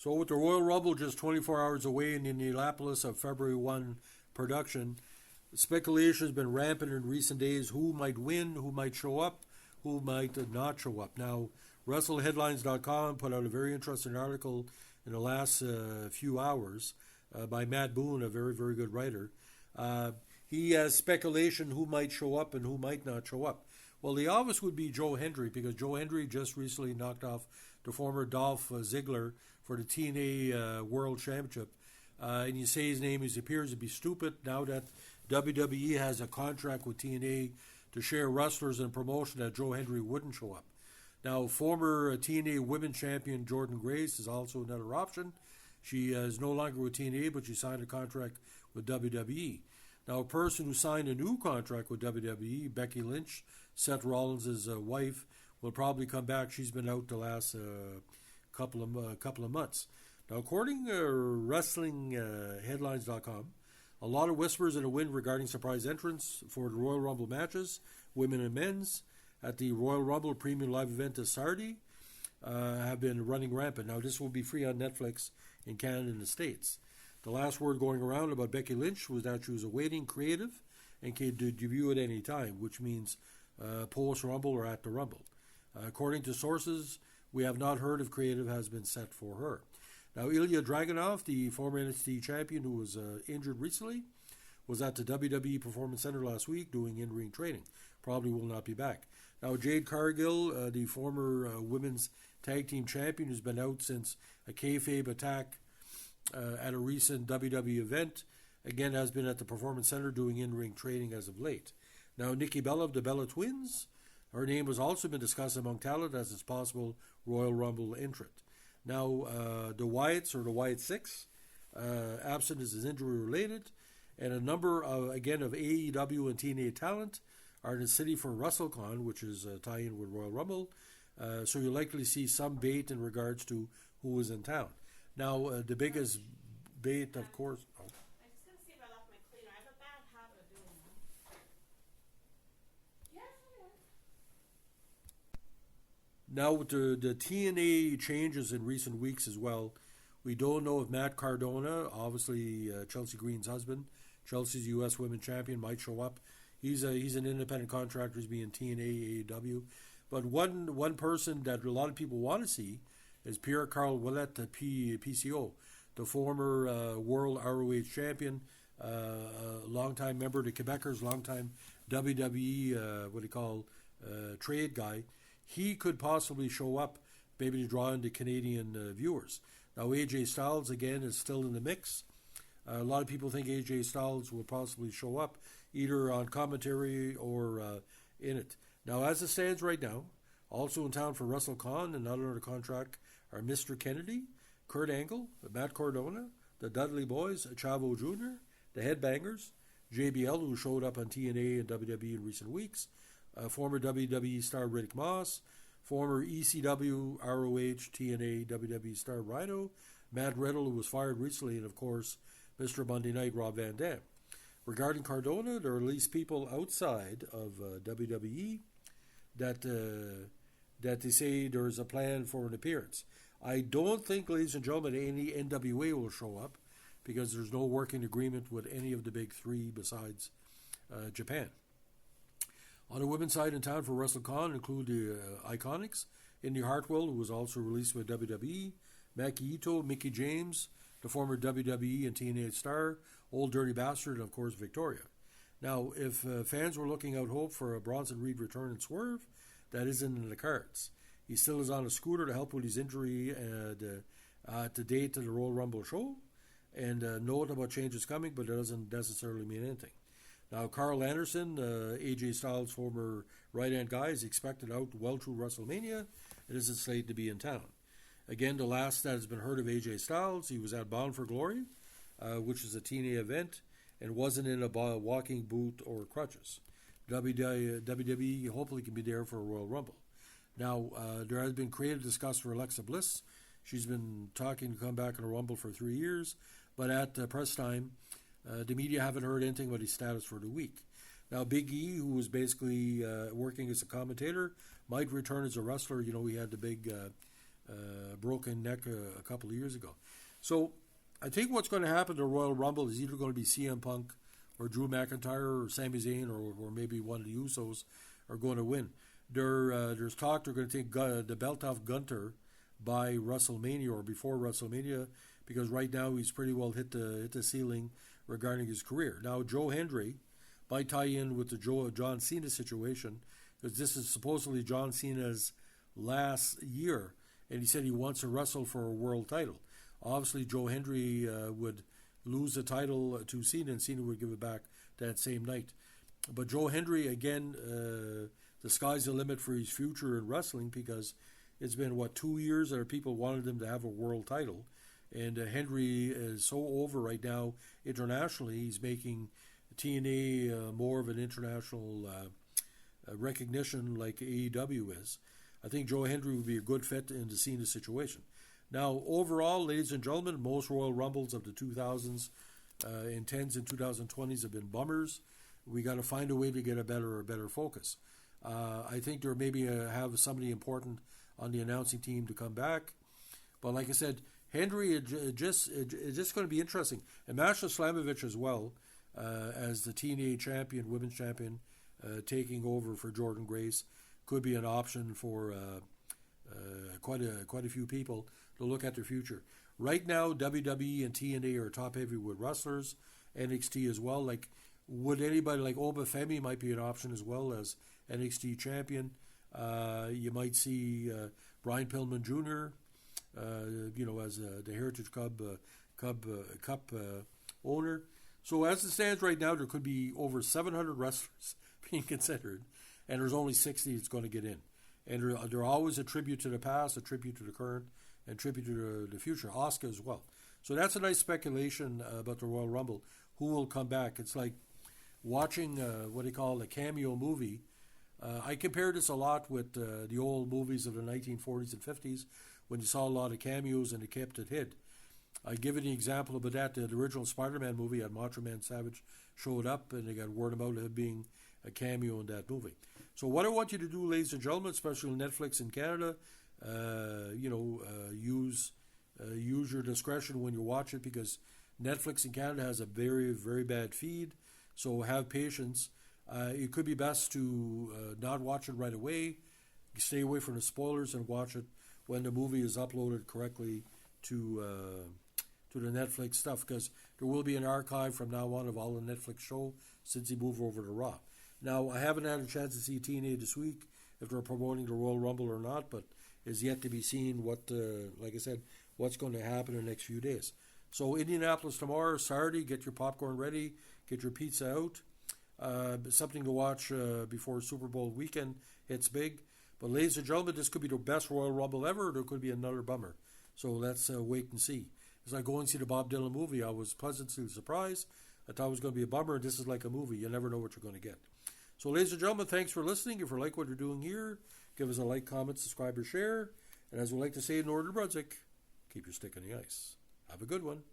So with the Royal Rumble just 24 hours away in Indianapolis of February 1 production, speculation has been rampant in recent days. Who might win? Who might show up? Who might not show up? Now, WrestleHeadlines.com put out a very interesting article in the last few hours by Matt Boone, a very, very good writer. He has speculation who might show up and who might not show up. Well, the obvious would be Joe Hendry, because Joe Hendry just recently knocked off the former Dolph Ziggler for the TNA World Championship. And you say his name, he appears to be stupid now that WWE has a contract with TNA to share wrestlers and promotion, that Joe Hendry wouldn't show up. Now, former TNA Women's Champion Jordynne Grace is also another option. She is no longer with TNA, but she signed a contract with WWE. Now, a person who signed a new contract with WWE, Becky Lynch, Seth Rollins' wife, will probably come back. She's been out the last couple of months. Now, according to WrestlingHeadlines.com, a lot of whispers in the wind regarding surprise entrants for the Royal Rumble matches, women and men's, at the Royal Rumble Premium Live event this Saturday, have been running rampant. Now, this will be free on Netflix in Canada and the States. The last word going around about Becky Lynch was that she was awaiting creative and could debut at any time, which means post-Rumble or at the Rumble. According to sources, we have not heard if creative has been set for her. Now, Ilya Dragunov, the former NXT champion who was injured recently, was at the WWE Performance Center last week doing in-ring training. Probably will not be back. Now, Jade Cargill, the former women's tag team champion who's been out since a kayfabe attack at a recent WWE event, again has been at the Performance Center doing in-ring training as of late. Now, Nikki Bella of the Bella Twins, her name has also been discussed among talent as its possible Royal Rumble entrant. Now, the Wyatts, or the Wyatt Six, absence is injury-related, and a number of AEW and TNA talent are in the city for WrestleCon, which is a tie-in with Royal Rumble, so you'll likely see some bait in regards to who is in town. Now, the biggest bait, of course... Oh. I'm just going to see if I left my cleaner. I have a bad habit of doing that. Yes, okay. Now, with the TNA changes in recent weeks as well, we don't know if Matt Cardona, obviously Chelsea Green's husband, Chelsea's U.S. Women's Champion, might show up. He's an independent contractor, he's being TNA, AEW. But one person that a lot of people want to see is Pierre-Carl Ouellet, the PCO, the former World ROH Champion, longtime member of the Quebecers, longtime WWE, trade guy. He could possibly show up, maybe to draw in the Canadian viewers. Now, AJ Styles, again, is still in the mix. A lot of people think AJ Styles will possibly show up, either on commentary or in it. Now, as it stands right now, also in town for WrestleCon and not under contract are Mr. Kennedy, Kurt Angle, Matt Cardona, the Dudley Boys, Chavo Jr., the Headbangers, JBL, who showed up on TNA and WWE in recent weeks, former WWE star Riddick Moss, former ECW, ROH, TNA, WWE star Rhino, Matt Riddle, who was fired recently, and of course, Mr. Monday Night, Rob Van Dam. Regarding Cardona, there are at least people outside of WWE that they say there is a plan for an appearance. I don't think, ladies and gentlemen, any NWA will show up because there's no working agreement with any of the big three besides Japan. On the women's side in town for WrestleCon include the Iconics, Indy Hartwell, who was also released with WWE, Maki Ito, Mickie James, the former WWE and TNA star, Old Dirty Bastard, and of course Victoria. Now, if fans were looking out hope for a Bronson Reed return and Swerve, that isn't in the cards. He still is on a scooter to help with his injury at the date of the Royal Rumble show, and note about changes coming, but it doesn't necessarily mean anything. Now, Carl Anderson, AJ Styles' former right-hand guy, is expected out well through WrestleMania and isn't slated to be in town. Again, the last that has been heard of AJ Styles, he was at Bound for Glory, which is a TNA event, and wasn't in a walking boot or crutches. WWE hopefully can be there for a Royal Rumble. Now, there has been creative discussed for Alexa Bliss. She's been talking to come back in a Rumble for 3 years, but at press time, the media haven't heard anything about his status for the week. Now, Big E, who was basically working as a commentator, might return as a wrestler. You know, he had the big broken neck a couple of years ago. So I think what's going to happen to Royal Rumble is either going to be CM Punk or Drew McIntyre or Sami Zayn or maybe one of the Usos are going to win. There's talk they're going to take the belt off Gunter by WrestleMania or before WrestleMania, because right now he's pretty well hit the ceiling regarding his career. Now Joe Hendry might tie in with the John Cena situation, because this is supposedly John Cena's last year, and he said he wants to wrestle for a world title. Obviously, Joe Hendry would lose the title to Cena, and Cena would give it back that same night. But Joe Hendry, again, the sky's the limit for his future in wrestling, because it's been, 2 years that people wanted him to have a world title. And Hendry is so over right now internationally. He's making TNA more of an international recognition like AEW is. I think Joe Hendry would be a good fit in the Cena situation. Now, overall, ladies and gentlemen, most Royal Rumbles of the 2000s and 10s and 2020s have been bummers. We got to find a way to get a better focus. I think there maybe have somebody important on the announcing team to come back. But like I said, Hendry, it's just going to be interesting. And Masha Slamovich as well, as the TNA champion, women's champion, taking over for Jordan Grace, could be an option for quite a few people to look at their future. Right now, WWE and TNA are top heavyweight wrestlers, NXT as well. Like, would anybody like Oba Femi might be an option as well as NXT champion. You might see Brian Pillman Jr. As the Heritage Cup owner. So as it stands right now, there could be over 700 wrestlers being considered, and there's only 60 that's going to get in. And they're always a tribute to the past, a tribute to the current, and tribute to the future. Asuka as well. So that's a nice speculation about the Royal Rumble. Who will come back? It's like watching what they call a cameo movie. I compare this a lot with the old movies of the 1940s and 50s when you saw a lot of cameos and they kept it hid. I give an example about that. The original Spider-Man movie had Macho Man Savage showed up, and they got word about him being a cameo in that movie. So what I want you to do, ladies and gentlemen, especially Netflix in Canada, use your discretion when you watch it, because Netflix in Canada has a very, very bad feed. So have patience. It could be best to not watch it right away. Stay away from the spoilers and watch it when the movie is uploaded correctly to the Netflix stuff, because there will be an archive from now on of all the Netflix show since he moved over to Raw. Now, I haven't had a chance to see TNA this week, if they're promoting the Royal Rumble or not, but it's yet to be seen what, like I said, what's going to happen in the next few days. So Indianapolis tomorrow, Saturday, get your popcorn ready, get your pizza out. Something to watch before Super Bowl weekend hits big. But ladies and gentlemen, this could be the best Royal Rumble ever, or there could be another bummer. So let's wait and see. As I go and see the Bob Dylan movie, I was pleasantly surprised. I thought it was going to be a bummer. This is like a movie. You never know what you're going to get. So ladies and gentlemen, thanks for listening. If you like what you're doing here, give us a like, comment, subscribe, or share. And as we like to say in Northern Brunswick, keep your stick on the ice. Have a good one.